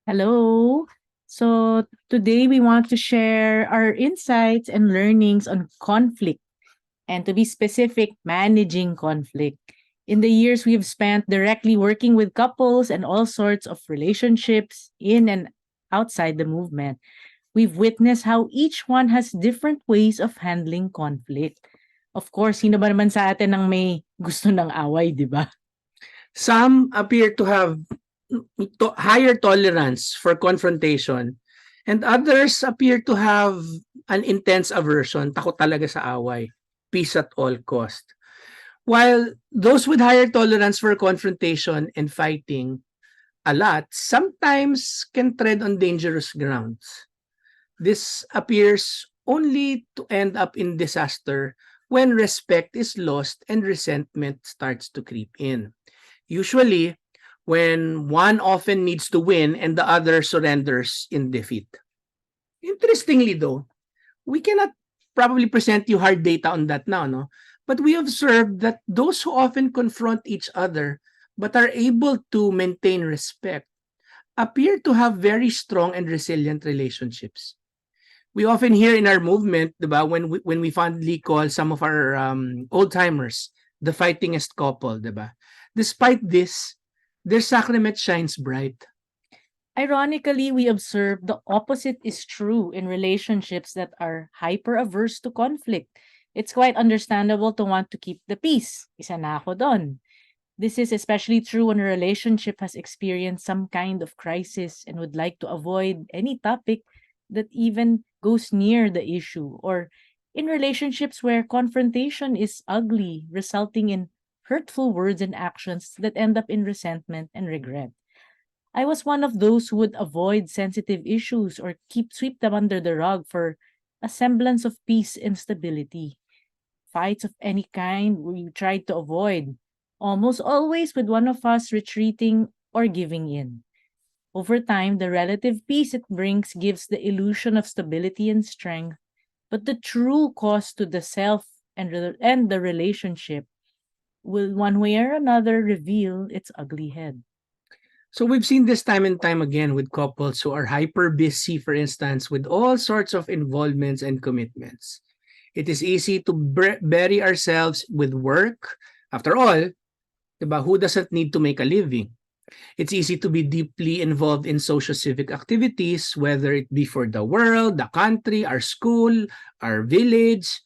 Hello. So today we want to share our insights and learnings on conflict, and to be specific, managing conflict. In the years we've spent directly working with couples and all sorts of relationships in and outside the movement, we've witnessed how each one has different ways of handling conflict. Of course, sino ba naman sa atin ang may gusto ng away, di ba? Some appear to have higher tolerance for confrontation, and others appear to have an intense aversion, takot talaga sa away, peace at all cost. While those with higher tolerance for confrontation and fighting a lot sometimes can tread on dangerous grounds. This appears only to end up in disaster when respect is lost and resentment starts to creep in. Usually, when one often needs to win and the other surrenders in defeat. Interestingly, though, we cannot probably present you hard data on that now, no? But we observed that those who often confront each other but are able to maintain respect appear to have very strong and resilient relationships. We often hear in our movement, diba, when we fondly call some of our old timers the fightingest couple, diba? Despite this, their sacrament shines bright. Ironically, we observe the opposite is true in relationships that are hyper averse to conflict. It's quite understandable to want to keep the peace. Isa na ako doon. This is especially true when a relationship has experienced some kind of crisis and would like to avoid any topic that even goes near the issue, or in relationships where confrontation is ugly, resulting in hurtful words and actions that end up in resentment and regret. I was one of those who would avoid sensitive issues or sweep them under the rug for a semblance of peace and stability. Fights of any kind we tried to avoid, almost always with one of us retreating or giving in. Over time, the relative peace it brings gives the illusion of stability and strength, but the true cost to the self and the relationship will one way or another reveal its ugly head. So we've seen this time and time again with couples who are hyper busy, for instance, with all sorts of involvements and commitments. It is easy to bury ourselves with work. After all, diba, who doesn't need to make a living? It's easy to be deeply involved in social civic activities, whether it be for the world, the country, our school, our village.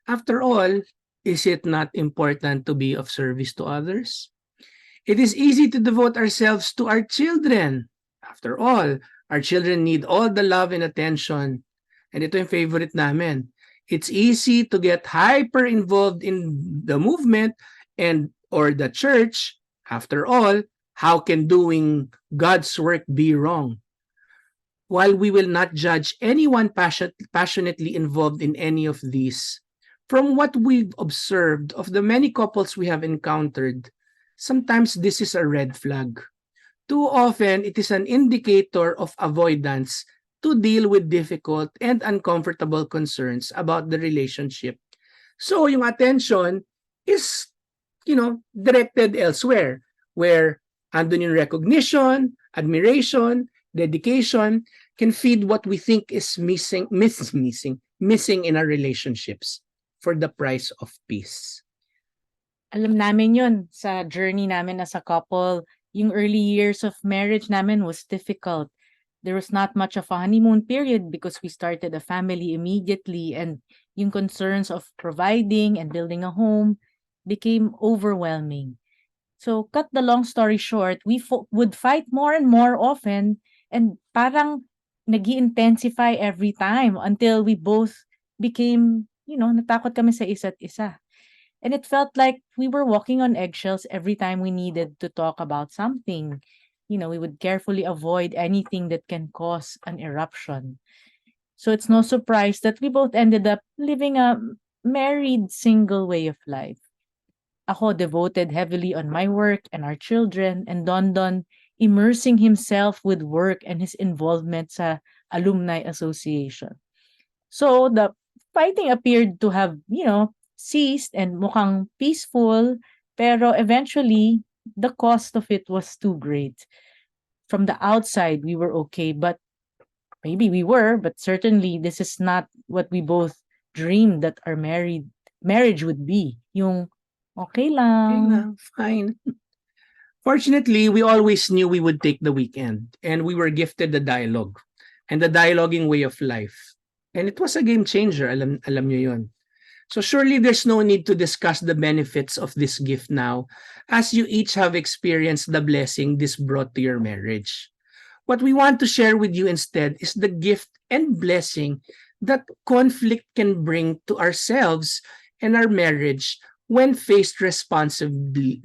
After all, is it not important to be of service to others? It is easy to devote ourselves to our children. After all, our children need all the love and attention. And ito yung favorite namin. It's easy to get hyper involved in the movement and or the church. After all, how can doing God's work be wrong? While we will not judge anyone passionately involved in any of these, from what we've observed of the many couples we have encountered, sometimes this is a red flag. Too often, it is an indicator of avoidance to deal with difficult and uncomfortable concerns about the relationship. So, yung attention is, directed elsewhere, where andun yung recognition, admiration, dedication can feed what we think is missing in our relationships for the price of peace. Alam namin yun sa journey namin as a couple. Yung early years of marriage namin was difficult. There was not much of a honeymoon period because we started a family immediately, and yung concerns of providing and building a home became overwhelming. So cut the long story short, we would fight more and more often, and parang nag-intensify every time until we both became, natakot kami sa isa't isa. And it felt like we were walking on eggshells every time we needed to talk about something. We would carefully avoid anything that can cause an eruption. So it's no surprise that we both ended up living a married single way of life. Ako devoted heavily on my work and our children, and Don Don immersing himself with work and his involvement sa alumni association. So the fighting appeared to have, ceased and mukhang peaceful, pero eventually the cost of it was too great. from the outside we were okay, but maybe we were, but certainly this is not what we both dreamed that our marriage would be. Yung okay Okay lang. lang, fine. Fortunately, we always knew we would take the weekend, and we were gifted the dialogue and the dialoguing way of life. And it was a game changer, alam nyo yun. So surely there's no need to discuss the benefits of this gift now, as you each have experienced the blessing this brought to your marriage. What we want to share with you instead is the gift and blessing that conflict can bring to ourselves and our marriage when faced responsibly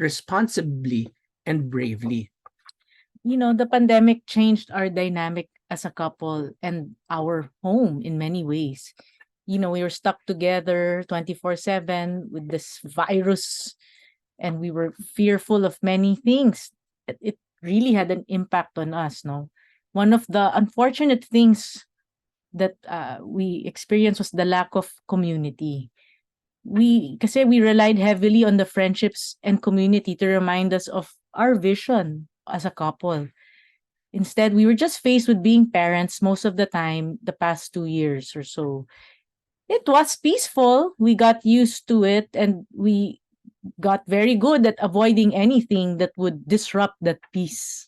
and bravely. The pandemic changed our dynamic as a couple and our home in many ways. We were stuck together 24/7 with this virus, and we were fearful of many things. It really had an impact on us, no? One of the unfortunate things that we experienced was the lack of community. Kasi we relied heavily on the friendships and community to remind us of our vision as a couple. Instead, we were just faced with being parents most of the time the past 2 years or so. It was peaceful. We got used to it, and we got very good at avoiding anything that would disrupt that peace.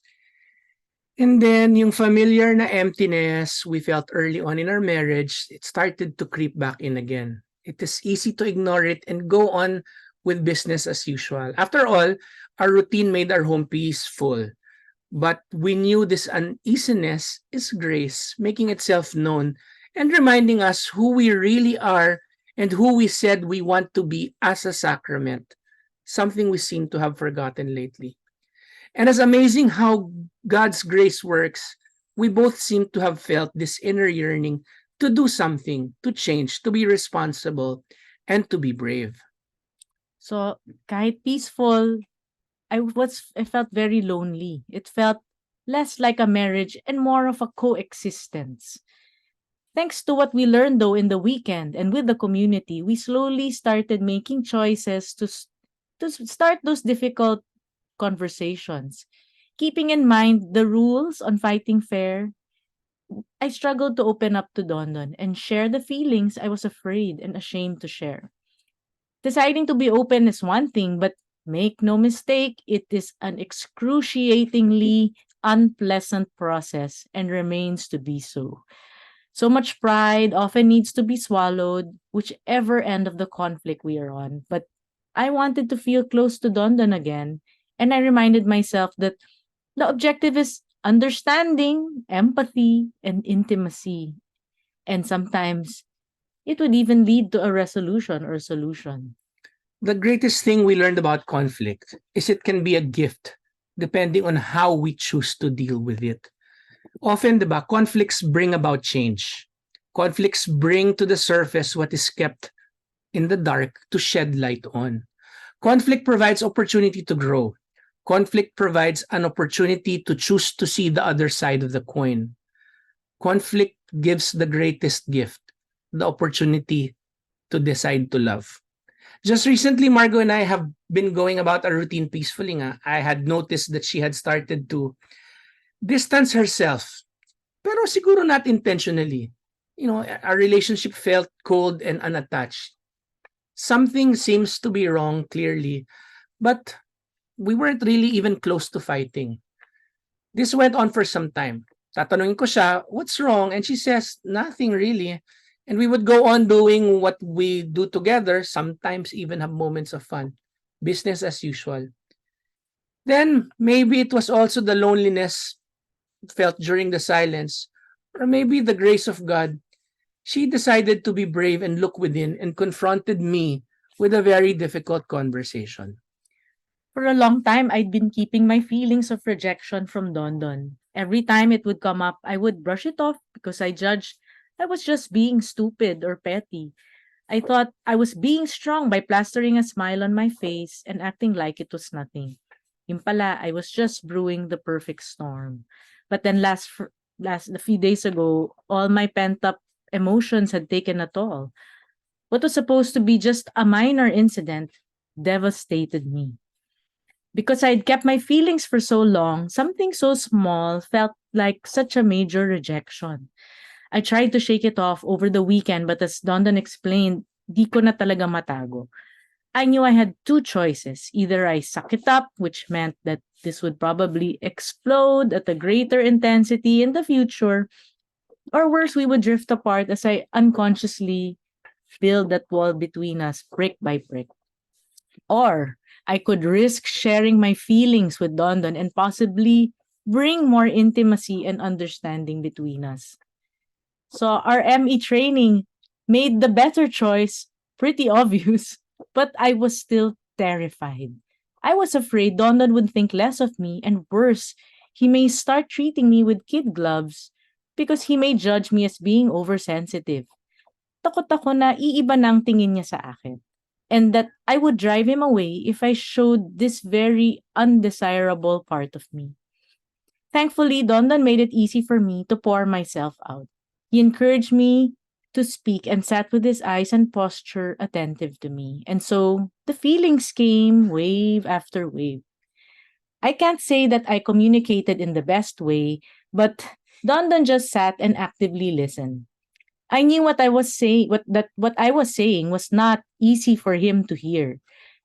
And then yung familiar na emptiness we felt early on in our marriage, it started to creep back in again. It is easy to ignore it and go on with business as usual. After all, our routine made our home peaceful. But we knew this uneasiness is grace, making itself known and reminding us who we really are and who we said we want to be as a sacrament, something we seem to have forgotten lately. And as amazing how God's grace works, we both seem to have felt this inner yearning to do something, to change, to be responsible, and to be brave. So, kahit peaceful, I felt very lonely. It felt less like a marriage and more of a coexistence. Thanks to what we learned though in the weekend and with the community, we slowly started making choices to start those difficult conversations. Keeping in mind the rules on fighting fair, I struggled to open up to Dondon and share the feelings I was afraid and ashamed to share. Deciding to be open is one thing, but make no mistake, it is an excruciatingly unpleasant process and remains to be so. So much pride often needs to be swallowed, whichever end of the conflict we are on. But I wanted to feel close to Dondon again, and I reminded myself that the objective is understanding, empathy, and intimacy. And sometimes it would even lead to a resolution or solution. The greatest thing we learned about conflict is it can be a gift depending on how we choose to deal with it. Often, diba, conflicts bring about change. Conflicts bring to the surface what is kept in the dark to shed light on. Conflict provides opportunity to grow. Conflict provides an opportunity to choose to see the other side of the coin. Conflict gives the greatest gift, the opportunity to decide to love. Just recently, Margot and I have been going about our routine peacefully. Nga. I had noticed that she had started to distance herself, pero siguro not intentionally. Our relationship felt cold and unattached. Something seems to be wrong, clearly, but we weren't really even close to fighting. This went on for some time. Tatanungin ko siya, what's wrong? And she says, nothing really. And we would go on doing what we do together, sometimes even have moments of fun. Business as usual. Then maybe it was also the loneliness felt during the silence, or maybe the grace of God. She decided to be brave and look within and confronted me with a very difficult conversation. For a long time, I'd been keeping my feelings of rejection from Dondon. Every time it would come up, I would brush it off because I judged I was just being stupid or petty. I thought I was being strong by plastering a smile on my face and acting like it was nothing. Yung pala, I was just brewing the perfect storm. But then a few days ago, all my pent up emotions had taken a toll. What was supposed to be just a minor incident devastated me. Because I'd kept my feelings for so long, something so small felt like such a major rejection. I tried to shake it off over the weekend, but as Dondon explained, di ko na talaga matago. I knew I had two choices. Either I suck it up, which meant that this would probably explode at a greater intensity in the future, or worse, we would drift apart as I unconsciously build that wall between us brick by brick. Or I could risk sharing my feelings with Dondon and possibly bring more intimacy and understanding between us. So our ME training made the better choice pretty obvious, but I was still terrified. I was afraid Dondon would think less of me, and worse, he may start treating me with kid gloves because he may judge me as being oversensitive. Takot ako na iiba na ang tingin niya sa akin. And that I would drive him away if I showed this very undesirable part of me. Thankfully, Dondan made it easy for me to pour myself out. He encouraged me to speak and sat with his eyes and posture attentive to me. And so the feelings came wave after wave. I can't say that I communicated in the best way, but Dondan just sat and actively listened. I knew what I was saying was not easy for him to hear.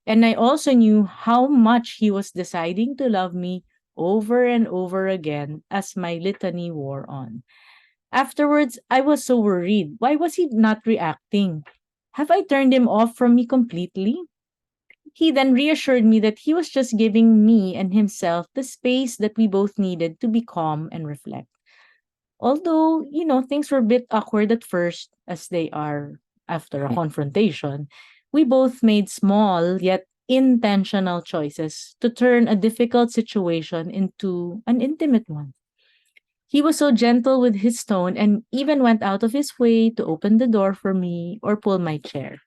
And I also knew how much he was deciding to love me over and over again as my litany wore on. Afterwards, I was so worried. Why was he not reacting? Have I turned him off from me completely? He then reassured me that he was just giving me and himself the space that we both needed to be calm and reflect. Although, things were a bit awkward at first, as they are after a confrontation, we both made small yet intentional choices to turn a difficult situation into an intimate one. He was so gentle with his tone and even went out of his way to open the door for me or pull my chair.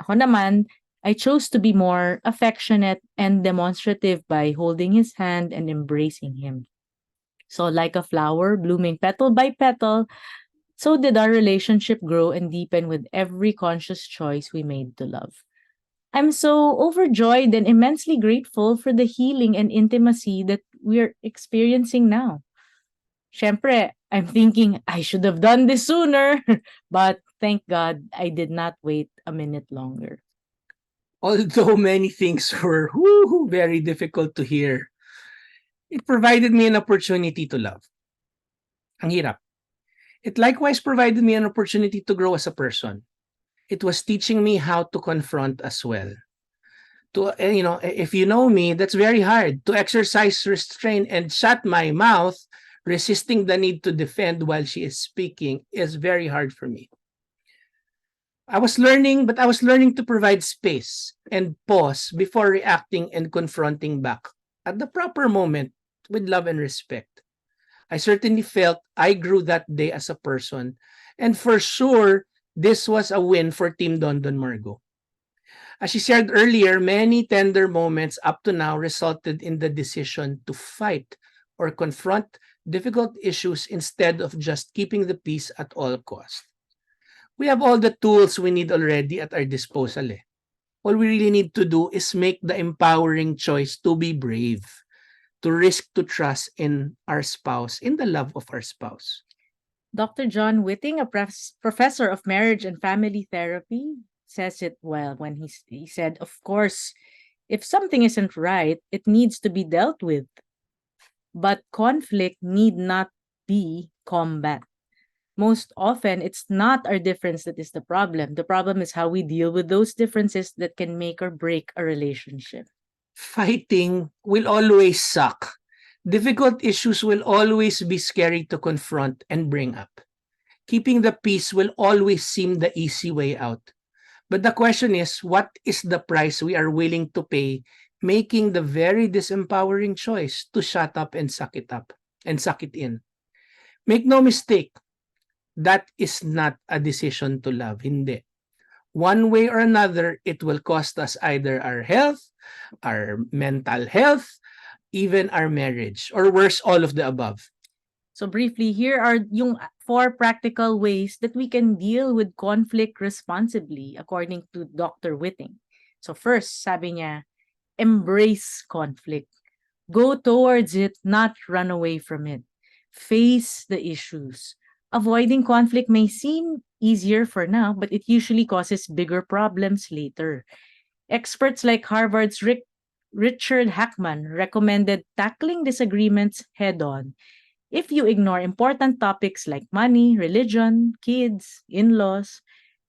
Ako naman, I chose to be more affectionate and demonstrative by holding his hand and embracing him. So, like a flower blooming petal by petal, so did our relationship grow and deepen with every conscious choice we made to love. I'm so overjoyed and immensely grateful for the healing and intimacy that we're experiencing now. Syempre, I'm thinking I should have done this sooner, but thank God I did not wait a minute longer. Although many things were very difficult to hear, it provided me an opportunity to love. Ang hirap. It likewise provided me an opportunity to grow as a person. It was teaching me how to confront as well. If you know me, that's very hard. To exercise restraint and shut my mouth, resisting the need to defend while she is speaking, is very hard for me. I was learning to provide space and pause before reacting and confronting back at the proper moment with love and respect. I certainly felt I grew that day as a person. And for sure, this was a win for Team Dondon Margo. As she shared earlier, many tender moments up to now resulted in the decision to fight or confront difficult issues instead of just keeping the peace at all costs. We have all the tools we need already at our disposal. All we really need to do is make the empowering choice to be brave, to risk to trust in our spouse, in the love of our spouse. Dr. John Whitting, a professor of marriage and family therapy, says it well when he said, of course, if something isn't right, it needs to be dealt with. But conflict need not be combat. Most often, it's not our difference that is the problem. The problem is how we deal with those differences that can make or break a relationship. Fighting will always suck. Difficult issues will always be scary to confront and bring up. Keeping the peace will always seem the easy way out. But the question is, what is the price we are willing to pay making the very disempowering choice to shut up and suck it up and suck it in? Make no mistake, that is not a decision to love. Hindi. One way or another, it will cost us either our health, our mental health, even our marriage, or worse, all of the above. So briefly, here are yung 4 practical ways that we can deal with conflict responsibly according to Dr. Whitting. So first, sabi niya, Embrace conflict. Go towards it, not run away from it. Face the issues. Avoiding conflict may seem easier for now, but it usually causes bigger problems later. Experts like Harvard's Richard Hackman recommended tackling disagreements head on. If you ignore important topics like money, religion, kids, in laws,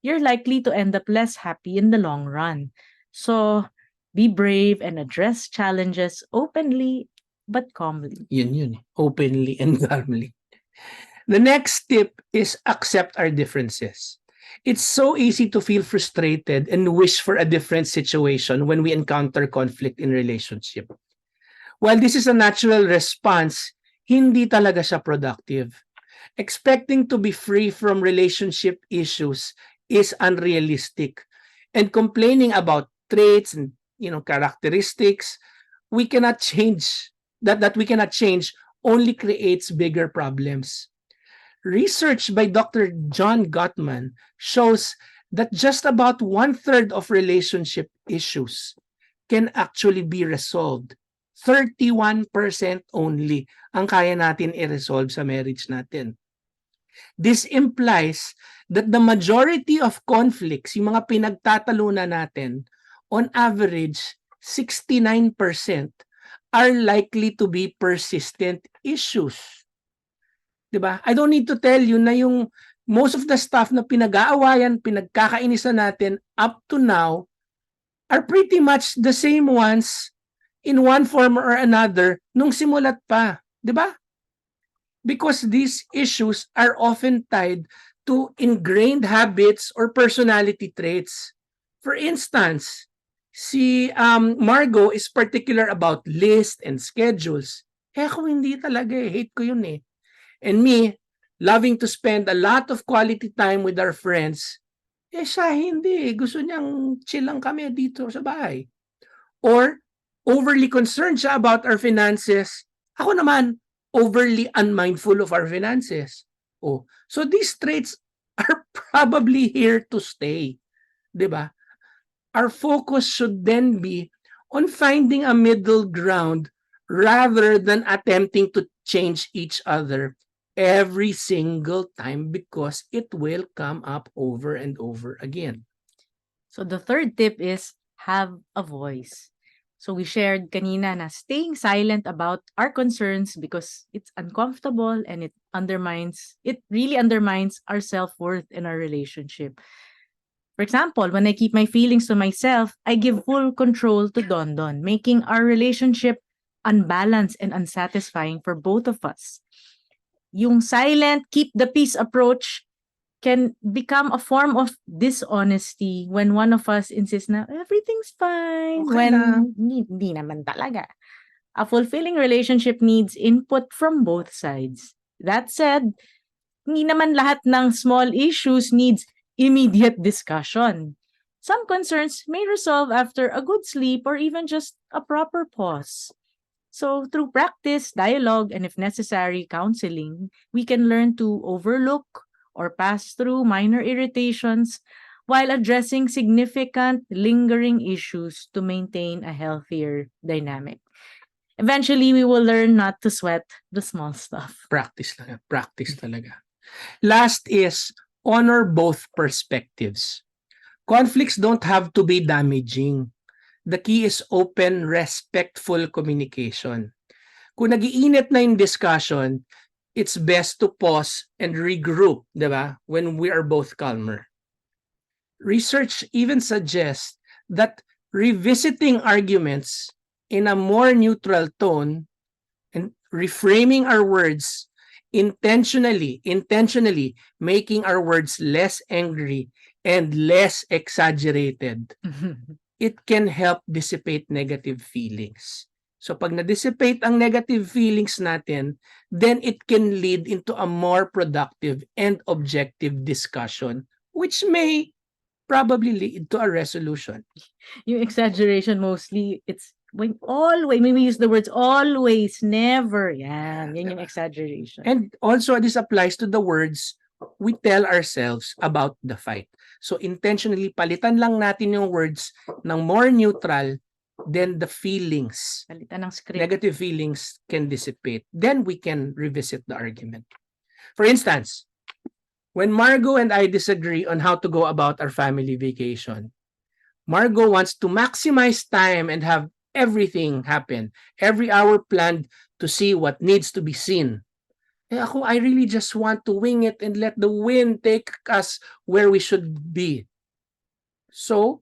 you're likely to end up less happy in the long run. So, be brave and address challenges openly but calmly. Yun. Openly and calmly. The next tip is accept our differences. It's so easy to feel frustrated and wish for a different situation when we encounter conflict in relationship. While this is a natural response, hindi talaga siya productive. Expecting to be free from relationship issues is unrealistic. And complaining about traits and characteristics we cannot change that we cannot change only creates bigger problems. Research by Dr. John Gottman shows that just about one-third of relationship issues can actually be resolved. 31% only ang kaya natin i-resolve sa marriage natin. This implies that the majority of conflicts, yung mga pinagtatalunan natin, on average, 69% are likely to be persistent issues. Diba? I don't need to tell you na yung most of the stuff na pinag-aawayan, pinagkakainisan natin up to now are pretty much the same ones in one form or another nung simulat pa. Diba? Because these issues are often tied to ingrained habits or personality traits. For instance, si Margo is particular about lists and schedules. Ako hindi talaga eh. Hate ko yun eh. And me, loving to spend a lot of quality time with our friends, siya hindi. Gusto niyang chill lang kami dito sa bahay. Or, overly concerned siya about our finances. Ako naman, overly unmindful of our finances. Oh, so these traits are probably here to stay. Diba? Our focus should then be on finding a middle ground rather than attempting to change each other every single time because it will come up over and over again. So the third tip is have a voice. So we shared kanina na staying silent about our concerns because it's uncomfortable and it really undermines our self-worth in our relationship. For example, when I keep my feelings to myself, I give full control to Don Don, making our relationship unbalanced and unsatisfying for both of us. Yung silent, keep the peace approach can become a form of dishonesty when one of us insists na everything's fine Okay when lang. hindi naman talaga. A fulfilling relationship needs input from both sides. That said, hindi naman lahat ng small issues needs immediate discussion. Some concerns may resolve after a good sleep or even just a proper pause. So, through practice, dialogue, and if necessary, counseling, we can learn to overlook or pass through minor irritations while addressing significant lingering issues to maintain a healthier dynamic. Eventually, we will learn not to sweat the small stuff. Practice lang. Practice talaga. Last is honor both perspectives. Conflicts don't have to be damaging. The key is open, respectful communication. Kung nagiinit na yung discussion, it's best to pause and regroup, di ba? When we are both calmer. Research even suggests that revisiting arguments in a more neutral tone and reframing our words intentionally making our words less angry and less exaggerated, it can help dissipate negative feelings. So pag na-dissipate ang negative feelings natin, then it can lead into a more productive and objective discussion, which may probably lead to a resolution. Yung exaggeration mostly, it's when we use the words always, never, yan yung exaggeration. And also, this applies to the words we tell ourselves about the fight. So intentionally, palitan lang natin yung words ng more neutral then the feelings, Palitan ng script. negative feelings can dissipate. Then we can revisit the argument. For instance, when Margot and I disagree on how to go about our family vacation, Margot wants to maximize time and have everything happen. Every hour planned to see what needs to be seen. Eh ako, I really just want to wing it and let the wind take us where we should be. So,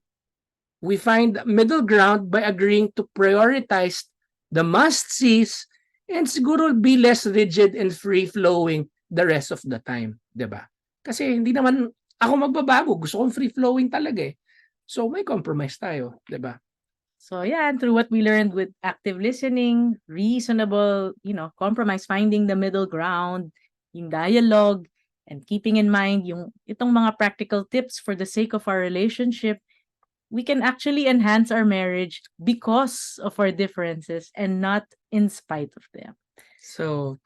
we find middle ground by agreeing to prioritize the must-sees and siguro be less rigid and free-flowing the rest of the time. 'Di ba? Kasi hindi naman ako magbabago. Gusto kong free-flowing talaga eh. So, may compromise tayo. 'Di ba? So yeah, and through what we learned with active listening, reasonable, compromise, finding the middle ground, yung dialogue, and keeping in mind yung itong mga practical tips for the sake of our relationship, we can actually enhance our marriage because of our differences and not in spite of them. So,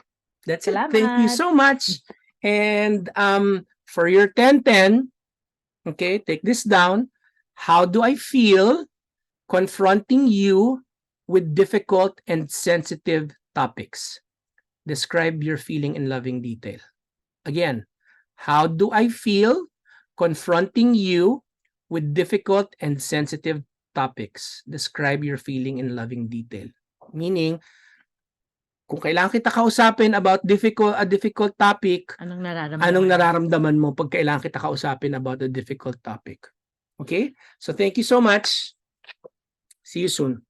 that's it. Thank you Salamat. so much. And for your 10-10, okay, take this down. How do I feel confronting you with difficult and sensitive topics? Describe your feeling in loving detail. Again, how do I feel confronting you with difficult and sensitive topics? Describe your feeling in loving detail. Meaning, kung kailangan kita kausapin about a difficult topic, anong nararamdaman mo pag kailangan kita kausapin about a difficult topic? Okay? So thank you so much. See you soon.